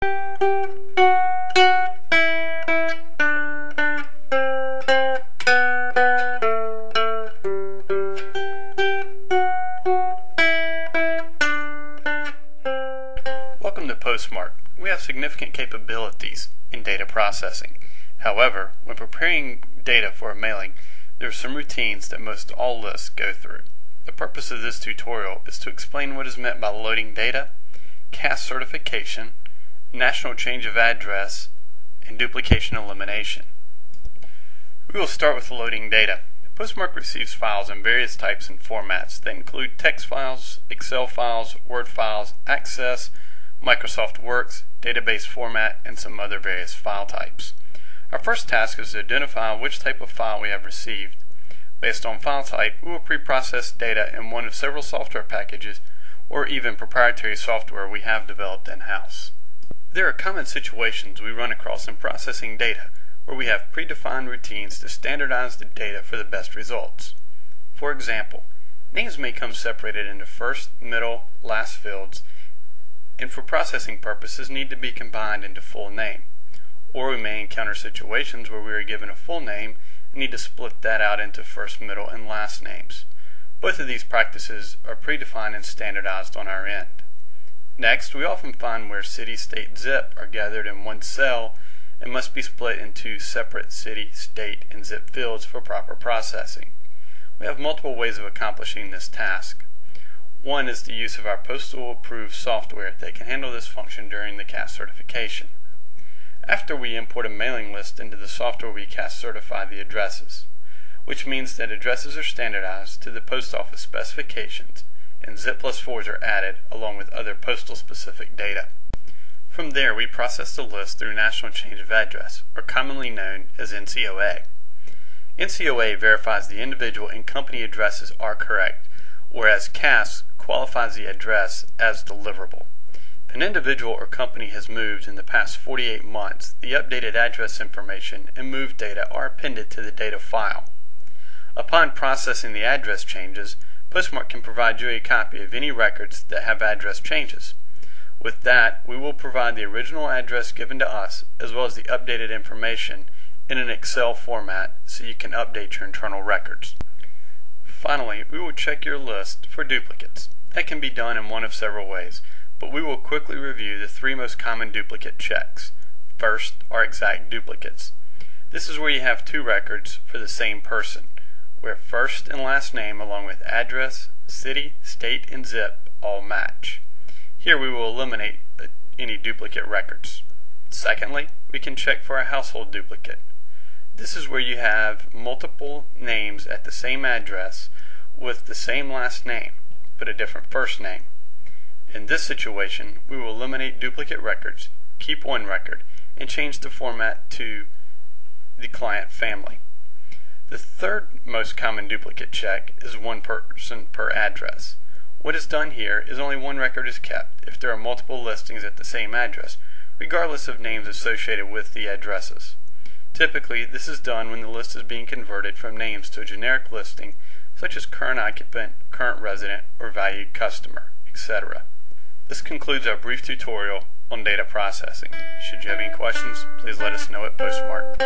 Welcome to Postmark. We have significant capabilities in data processing. However, when preparing data for a mailing, there are some routines that most all lists go through. The purpose of this tutorial is to explain what is meant by loading data, caste certification, national change of address, and duplication elimination. We will start with loading data. Postmark receives files in various types and formats that include text files, Excel files, Word files, Access, Microsoft Works, database format, and some other various file types. Our first task is to identify which type of file we have received. Based on file type, we will pre-process data in one of several software packages or even proprietary software we have developed in-house. There are common situations we run across in processing data where we have predefined routines to standardize the data for the best results. For example, names may come separated into first, middle, last fields, and for processing purposes need to be combined into full name. Or we may encounter situations where we are given a full name and need to split that out into first, middle, and last names. Both of these practices are predefined and standardized on our end. Next, we often find where city, state, zip are gathered in one cell and must be split into separate city, state, and zip fields for proper processing. We have multiple ways of accomplishing this task. One is the use of our postal approved software that can handle this function during the caste certification. After we import a mailing list into the software, we caste certify the addresses, which means that addresses are standardized to the post office specifications and zip+4s are added along with other postal specific data. From there, we process the list through National Change of Address, or commonly known as NCOA. NCOA verifies the individual and company addresses are correct, whereas caste qualifies the address as deliverable. If an individual or company has moved in the past 48 months, the updated address information and move data are appended to the data file. Upon processing the address changes, Postmark can provide you a copy of any records that have address changes. With that, we will provide the original address given to us as well as the updated information in an Excel format so you can update your internal records. Finally, we will check your list for duplicates. That can be done in one of several ways, but we will quickly review the three most common duplicate checks. First are exact duplicates. This is where you have two records for the same person, where first and last name along with address, city, state, and zip all match. Here we will eliminate any duplicate records. Secondly, we can check for a household duplicate. This is where you have multiple names at the same address with the same last name, but a different first name. In this situation, we will eliminate duplicate records, keep one record, and change the format to the client family. The third most common duplicate check is one person per address. What is done here is only one record is kept if there are multiple listings at the same address, regardless of names associated with the addresses. Typically, this is done when the list is being converted from names to a generic listing, such as current occupant, current resident, or valued customer, etc. This concludes our brief tutorial on data processing. Should you have any questions, please let us know at Postmark.